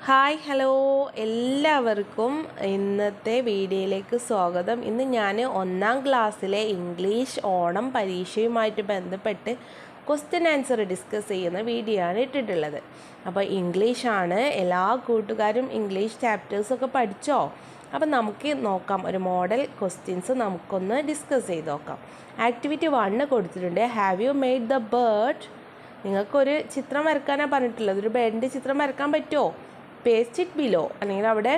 Hi hello എല്ലാവർക്കും ഇന്നത്തെ വീഡിയോയിലേക്ക് സ്വാഗതം. ഇന്ന് ഞാൻ 1ാം ക്ലാസ്സിലെ ഇംഗ്ലീഷ് ഓണം പരീക്ഷയുമായിട്ട് ബന്ധപ്പെട്ട് ക്വസ്റ്റ്യൻ ആൻസർ ഡിസ്കസ് ചെയ്യുന്ന വീഡിയോ ആണ് ഇട്ടിട്ടുള്ളത്. അപ്പോൾ ഇംഗ്ലീഷാണ്, എല്ലാ കൂട്ടുകാരും ഇംഗ്ലീഷ് ചാപ്റ്റേഴ്സൊക്കെ പഠിച്ചോ? അപ്പം നമുക്ക് നോക്കാം, ഒരു മോഡൽ ക്വസ്റ്റ്യൻസ് നമുക്കൊന്ന് ഡിസ്കസ് ചെയ്ത് നോക്കാം. ആക്ടിവിറ്റി 1 കൊടുത്തിട്ടുണ്ട്. Have you made the bird? നിങ്ങൾക്കൊരു ചിത്രം വരക്കാനാണ് പറഞ്ഞിട്ടുള്ളത്. ഒരു ബേർഡിൻ്റെ ചിത്രം വരക്കാൻ പറ്റുമോ? പേസ്റ്റ് ഇറ്റ് ബിലോ, അല്ലെങ്കിൽ അവിടെ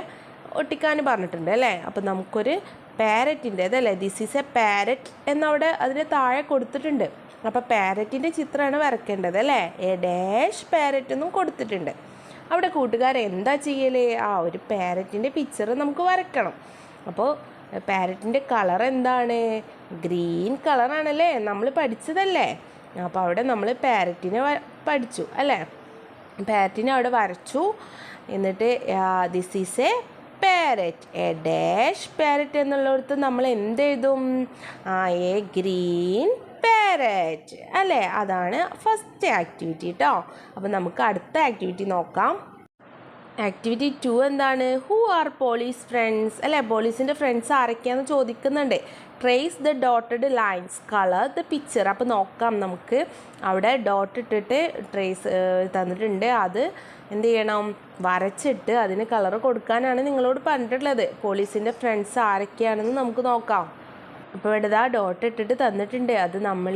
ഒട്ടിക്കാൻ പറഞ്ഞിട്ടുണ്ട് അല്ലേ. അപ്പം നമുക്കൊരു പാരറ്റിൻ്റെ അതല്ലേ, ദിസ് ഈസ് എ പാരറ്റ് എന്നവിടെ അതിന് താഴെ കൊടുത്തിട്ടുണ്ട്. അപ്പോൾ പാരറ്റിൻ്റെ ചിത്രമാണ് വരക്കേണ്ടത് അല്ലേ. എ ഡാഷ് പാരറ്റ് എന്നും കൊടുത്തിട്ടുണ്ട്. അവിടെ കൂട്ടുകാർ എന്താ ചെയ്യലേ? ഒരു പാരറ്റിൻ്റെ പിക്ചർ നമുക്ക് വരക്കണം. അപ്പോൾ പാരറ്റിൻ്റെ കളർ എന്താണ്? ഗ്രീൻ കളറാണല്ലേ, നമ്മൾ പഠിച്ചതല്ലേ. അപ്പോൾ അവിടെ നമ്മൾ പാരറ്റിനെ പഠിച്ചു അല്ലേ. പാരറ്റിനെ അവിടെ വരച്ചു. എന്നിട്ട് this is a parrot, a dash parrot എന്നുള്ളിടത്ത് നമ്മൾ എന്ത് എഴുതും? എ ഗ്രീൻ പാരറ്റ് അല്ലേ. അതാണ് ഫസ്റ്റ് ആക്ടിവിറ്റി കേട്ടോ. അപ്പോൾ നമുക്ക് അടുത്ത ആക്ടിവിറ്റി നോക്കാം. ആക്ടിവിറ്റി 2 എന്താണ്? ഹൂ ആർ പോളീസ് ഫ്രണ്ട്സ് അല്ലേ. പോളീസിൻ്റെ ഫ്രണ്ട്സ് ആരൊക്കെയാണെന്ന് ചോദിക്കുന്നുണ്ട്. Trace the dotted lines, colour the picture. അപ്പോൾ നോക്കാം നമുക്ക്. അവിടെ ഡോട്ട് ഇട്ടിട്ട് ട്രേസ് തന്നിട്ടുണ്ട്. അത് എന്ത് ചെയ്യണം? വരച്ചിട്ട് അതിന് കളർ കൊടുക്കാനാണ് നിങ്ങളോട് പറഞ്ഞിട്ടുള്ളത്. പോലീസിൻ്റെ ഫ്രണ്ട്സ് ആരൊക്കെയാണെന്ന് നമുക്ക് നോക്കാം. അപ്പോൾ ഇവിടെ ഡോട്ട് ഇട്ടിട്ട് തന്നിട്ടുണ്ട്. അത് നമ്മൾ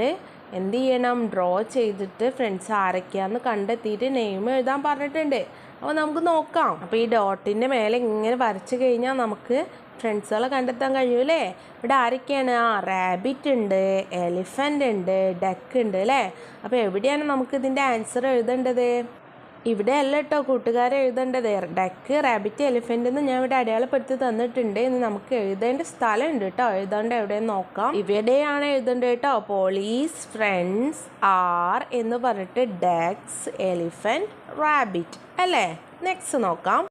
എന്ത് ചെയ്യണം? ഡ്രോ ചെയ്തിട്ട് ഫ്രണ്ട്സ് ആരൊക്കെയാണെന്ന് കണ്ടെത്തിയിട്ട് നെയിം എഴുതാൻ പറഞ്ഞിട്ടുണ്ട്. അപ്പോൾ നമുക്ക് നോക്കാം. അപ്പോൾ ഈ ഡോട്ടിൻ്റെ മേലെ ഇങ്ങനെ വരച്ച് കഴിഞ്ഞാൽ നമുക്ക് ഫ്രണ്ട്സുകളെ കണ്ടെത്താൻ കഴിയൂലേ. ഇവിടെ ആരൊക്കെയാണ്? റാബിറ്റ് ഉണ്ട്, എലിഫൻ്റ് ഉണ്ട്, ഡക്ക് ഉണ്ട് അല്ലേ. അപ്പോൾ എവിടെയാണ് നമുക്ക് ഇതിൻ്റെ ആൻസർ എഴുതേണ്ടത്? ഇവിടെ അല്ല കേട്ടോ കൂട്ടുകാരെ എഴുതേണ്ടത്. ഡക്ക്, റാബിറ്റ്, എലിഫൻ്റ് എന്ന് ഞാൻ ഇവിടെ അടയാളപ്പെടുത്തി തന്നിട്ടുണ്ട്. ഇനി നമുക്ക് എഴുതേണ്ട സ്ഥലം ഉണ്ട് കേട്ടോ. എഴുതേണ്ട എവിടെയെന്ന് നോക്കാം. ഇവിടെയാണ് എഴുതേണ്ടത് കേട്ടോ. പോളീസ് ഫ്രണ്ട്സ് ആർ എന്ന് പറഞ്ഞിട്ട് ഡക്സ്, എലിഫൻ്റ്, റാബിറ്റ് അല്ലേ. നെക്സ്റ്റ് നോക്കാം.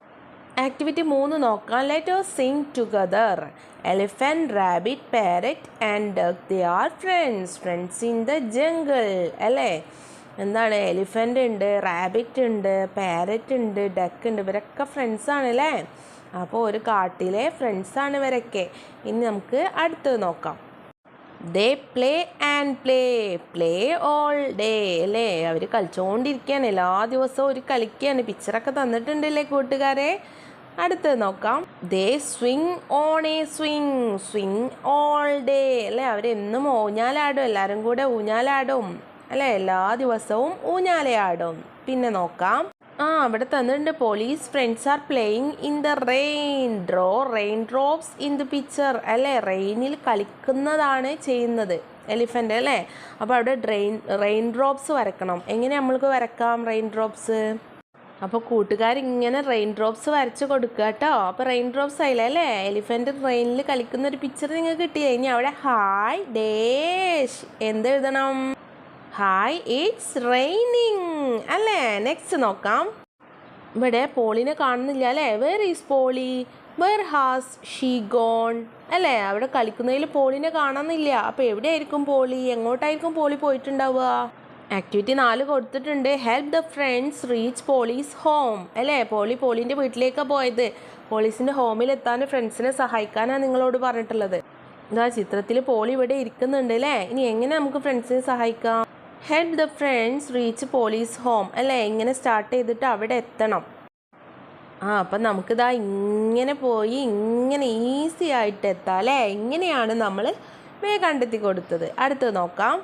ആക്ടിവിറ്റി 3 നോക്കാം. Let us sing together. Elephant, rabbit, parrot and duck, they are friends in the jungle അല്ലേ. എന്താണ്? എലിഫൻ്റ് ഉണ്ട്, റാബിറ്റ് ഉണ്ട്, പാരറ്റ് ഉണ്ട്, ഡക്ക് ഉണ്ട്. ഇവരൊക്കെ ഫ്രണ്ട്സാണ് അല്ലേ. അപ്പോൾ ഒരു കാട്ടിലെ ഫ്രണ്ട്സാണ് ഇവരൊക്കെ. ഇനി നമുക്ക് അടുത്തത് നോക്കാം. ദേ play and play all day അല്ലേ. അവർ കളിച്ചുകൊണ്ടിരിക്കുകയാണ്, എല്ലാ ദിവസവും ഒരു കളിക്കുകയാണ്. പിക്ചറൊക്കെ തന്നിട്ടുണ്ടല്ലേ കൂട്ടുകാരെ. അടുത്തത് നോക്കാം. They swing on a swing all day അല്ലേ. അവരെന്നും ഊഞ്ഞാലാടും, എല്ലാവരും കൂടെ ഊഞ്ഞാലാടും അല്ലേ. എല്ലാ ദിവസവും ഊഞ്ഞാലയാടും. പിന്നെ നോക്കാം. അവിടെ തന്നിട്ടുണ്ട്. Pauli's friends are playing in the rain, draw rain drops in the picture അല്ലേ. റെയിനിൽ കളിക്കുന്നതാണ് ചെയ്യുന്നത് എലിഫൻ്റ് അല്ലേ. അപ്പോൾ അവിടെ റെയിൻ ഡ്രോപ്സ് വരക്കണം. എങ്ങനെ നമ്മൾക്ക് വരക്കാം റെയിൻ ഡ്രോപ്സ്? അപ്പോൾ കൂട്ടുകാർ ഇങ്ങനെ റെയിൻ ഡ്രോപ്സ് വരച്ച് കൊടുക്കുക കേട്ടോ. അപ്പോൾ റെയിൻ ഡ്രോപ്സ് ആയില്ലേ അല്ലേ. എലിഫൻ്റ് റെയിനിൽ കളിക്കുന്ന ഒരു പിക്ചർ നിങ്ങൾക്ക് കിട്ടിയേ. ഇനി അവിടെ ഹായ് ഡേഷ് എന്ത് എഴുതണം? ഹായ് ഇറ്റ്സ് റെയിനിങ് അല്ലേ. നെക്സ്റ്റ് നോക്കാം. ഇവിടെ പോളിനെ കാണുന്നില്ല അല്ലേ. Where is Polly? Where has she gone അല്ലേ. അവിടെ കളിക്കുന്നതിൽ പോളിനെ കാണുന്നില്ല. അപ്പോൾ എവിടെയായിരിക്കും പോളി? എങ്ങോട്ടായിരിക്കും പോളി പോയിട്ടുണ്ടാവുക? ആക്ടിവിറ്റി 4 കൊടുത്തിട്ടുണ്ട്. Help the friends reach Polly's home അല്ലേ. പോളിൻ്റെ വീട്ടിലേക്കാണ് പോയത്. പോലീസിൻ്റെ ഹോമിലെത്താൻ ഫ്രണ്ട്സിനെ സഹായിക്കാനാണ് നിങ്ങളോട് പറഞ്ഞിട്ടുള്ളത്. ഇതാ ചിത്രത്തിൽ പോളി ഇവിടെ ഇരിക്കുന്നുണ്ട് അല്ലേ. ഇനി എങ്ങനെ നമുക്ക് ഫ്രണ്ട്സിനെ സഹായിക്കാം? Help the friends reach police home അല്ലേ. ഇങ്ങനെ സ്റ്റാർട്ട് ചെയ്തിട്ട് അവിടെ എത്തണം. അപ്പം നമുക്കിതാ ഇങ്ങനെ പോയി ഇങ്ങനെ ഈസി ആയിട്ട് എത്താം അല്ലേ. ഇങ്ങനെയാണ് നമ്മൾ കണ്ടെത്തി കൊടുത്തത്. അടുത്തത് നോക്കാം.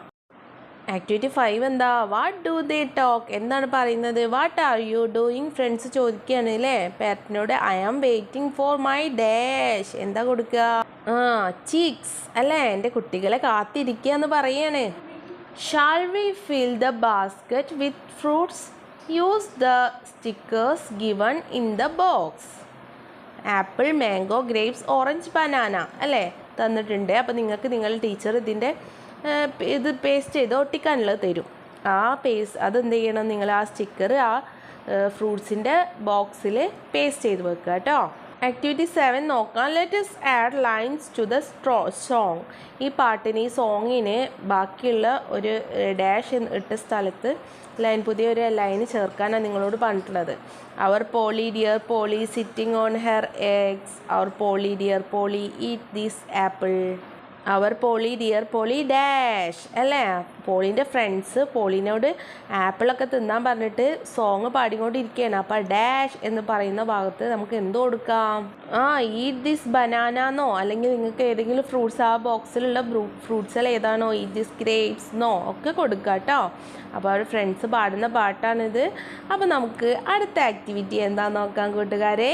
ആക്ടിവിറ്റി 5 എന്താ? വാട്ട് ഡു ദേ ടോക്ക്, എന്താണ് പറയുന്നത്? What are you doing? Friends ചോദിക്കുകയാണ് അല്ലേ പാരറ്റിനോട്. I am waiting for my dash, എന്താ കൊടുക്കുക? ചീക്സ് അല്ലേ. എൻ്റെ കുട്ടികളെ കാത്തിരിക്കുക എന്ന് പറയാണ്. Shall we fill the basket with fruits? Use the stickers given in the box. Apple, mango, grapes, orange, banana അല്ലേ തന്നിട്ടുണ്ട്. അപ്പോൾ നിങ്ങൾക്ക് നിങ്ങളുടെ ടീച്ചർ ഇതിൻ്റെ ഇത് പേസ്റ്റ് ചെയ്ത് ഒട്ടിക്കാനുള്ളത് തരും. അതെന്ത് ചെയ്യണം? നിങ്ങൾ ആ സ്റ്റിക്കർ ഫ്രൂട്ട്സിൻ്റെ ബോക്സിൽ പേസ്റ്റ് ചെയ്ത് വെക്കുക കേട്ടോ. ആക്ടിവിറ്റി 7 നോക്കാം. Let's add lines to the song. ഈ പാട്ടിന്, ഈ സോങ്ങിന് ബാക്കിയുള്ള ഒരു ഡാഷ് ഇട്ട സ്ഥലത്ത് പുതിയൊരു ലൈൻ ചേർക്കാനാണ് നിങ്ങളോട് പറഞ്ഞിട്ടുള്ളത്. Our Polly dear Polly sitting on her eggs. Our Polly dear Polly eat this apple. Our Polly dear Polly dash അല്ലേ. പോളിൻ്റെ ഫ്രണ്ട്സ് പോളിനോട് ആപ്പിളൊക്കെ തിന്നാൻ പറഞ്ഞിട്ട് സോങ് പാടിക്കൊണ്ടിരിക്കുകയാണ്. അപ്പോൾ ഡാഷ് എന്ന് പറയുന്ന ഭാഗത്ത് നമുക്ക് എന്ത് കൊടുക്കാം? ഈറ്റ് ദിസ് ബനാനോ, അല്ലെങ്കിൽ നിങ്ങൾക്ക് ഏതെങ്കിലും ഫ്രൂട്ട്സ് ആ ബോക്സിലുള്ള ഫ്രൂട്ട്സുകൾ ഏതാണോ, ഈറ്റ് ദിസ് ഗ്രേപ്സ്ന്നോ ഒക്കെ കൊടുക്കുക കേട്ടോ. അപ്പോൾ അവർ ഫ്രണ്ട്സ് പാടുന്ന പാട്ടാണിത്. അപ്പോൾ നമുക്ക് അടുത്ത ആക്ടിവിറ്റി എന്താണെന്ന് നോക്കാം കൂട്ടുകാരെ.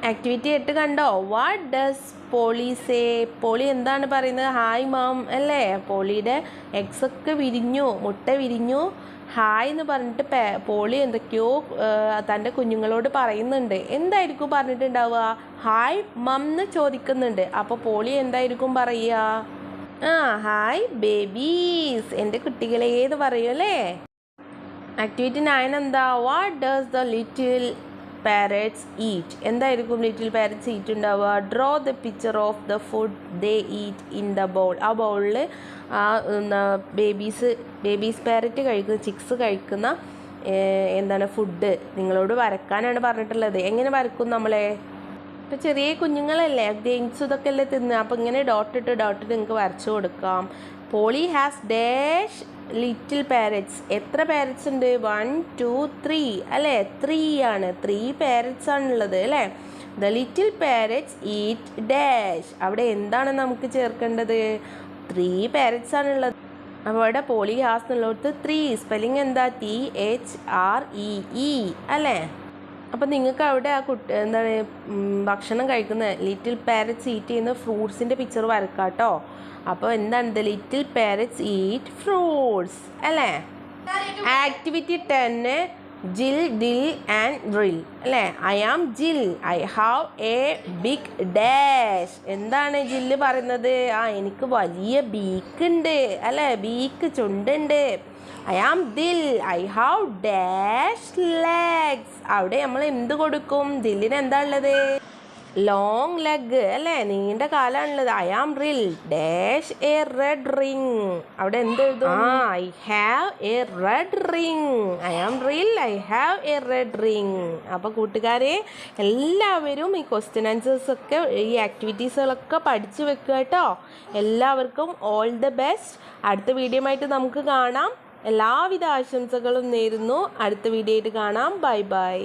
ആക്ടിവിറ്റി 8 കണ്ടോ? What does Polly say? Polly എന്താണ് പറയുന്നത്? ഹായ് മാം അല്ലേ. പോളിയുടെ എഗ്സ് ഒക്കെ വിരിഞ്ഞു, മുട്ട വിരിഞ്ഞു. ഹായ് എന്ന് പറഞ്ഞിട്ട് പോളി എന്തൊക്കെയോ തൻ്റെ കുഞ്ഞുങ്ങളോട് പറയുന്നുണ്ട്. എന്തായിരിക്കും പറഞ്ഞിട്ടുണ്ടാവുക? ഹായ് മം എന്ന് ചോദിക്കുന്നുണ്ട്. അപ്പോൾ പോളി എന്തായിരിക്കും പറയുക? ഹായ് ബേബീസ്, എൻ്റെ കുട്ടികളെ എന്ന് പറയും അല്ലേ. ആക്ടിവിറ്റി 9 എന്താ? What does the little parrots eat? എന്തായിരിക്കും ലിറ്റിൽ പാരറ്റ്സ് ഈറ്റ് ഉണ്ടാവുക? Draw the picture of the food they eat in the bowl. ആ ബൗളിൽ ബേബീസ് പാരറ്റ് കഴിക്കുന്ന, ചിക്സ് കഴിക്കുന്ന എന്താണ് ഫുഡ് നിങ്ങളോട് വരക്കാനാണ് പറഞ്ഞിട്ടുള്ളത്. എങ്ങനെ വരക്കും നമ്മളെ? ഇപ്പം ചെറിയ കുഞ്ഞുങ്ങളല്ലേ, ഗെയിംസ് ഇതൊക്കെ അല്ലേ തിന്നുക. അപ്പം ഇങ്ങനെ ഡോട്ടിട്ട് നിങ്ങൾക്ക് വരച്ചു കൊടുക്കാം. Polly has dash little parrots. എത്ര പാരറ്റ്സ് ഉണ്ട്? 1 2 3 അല്ലേ. 3 ആണ്. 3 പാരറ്റ്സ് ആണുള്ളത് അല്ലേ. The little parrots eat dash. അവിടെ എന്താണ് നമുക്ക് ചേർക്കേണ്ടത്? 3 പാരറ്റ്സ് ആണുള്ളത്. അപ്പോൾ അവിടെ പോളി ഹാസ് എന്നുള്ളടത്ത് 3. സ്പെല്ലിംഗ് എന്താ? THREE അല്ലേ. അപ്പം നിങ്ങൾക്ക് അവിടെ ആ എന്താണ് ഭക്ഷണം കഴിക്കുന്ന ലിറ്റിൽ പാരറ്റ്സ് ഈറ്റ് ചെയ്യുന്ന ഫ്രൂട്ട്സിൻ്റെ പിക്ചർ വരക്കാം കേട്ടോ. അപ്പോൾ എന്താണ്? The little parrots eat fruits അല്ലേ. Activity 10 Jill Dill and Drill അല്ലേ. I am Jill, I have a big dash. എന്താണ് ജില്ല് പറയുന്നത്? എനിക്ക് വലിയ ബീക്ക് ഉണ്ട് അല്ലേ. ബീക്ക് ചുണ്ടുണ്ട്. I am Dill, I have dash legs. അവിടെ നമ്മൾ എന്ത് കൊടുക്കും? ദില്ലിന് എന്താ ഉള്ളത്? ലോങ് ലെഗ് അല്ലേ, നീണ്ട കാലാണുള്ളത്. ഐ ആം റിൽ ഡാഷ് എ റെഡ് റിങ്. അവിടെ എന്ത് എഴുതും? I have a red ring. I am Rill, I have a red ring. അപ്പോൾ കൂട്ടുകാരെ എല്ലാവരും ഈ ക്വസ്റ്റ്യൻ ആൻസേഴ്സ് ഒക്കെ, ഈ ആക്ടിവിറ്റീസുകളൊക്കെ പഠിച്ചു വെക്കുക കേട്ടോ. എല്ലാവർക്കും ഓൾ ദ ബെസ്റ്റ്. അടുത്ത വീഡിയോ ആയിട്ട് നമുക്ക് കാണാം. എല്ലാവിധ ആശംസകളും നേരുന്നു. അടുത്ത വീഡിയോ ആയിട്ട് കാണാം. Bye bye.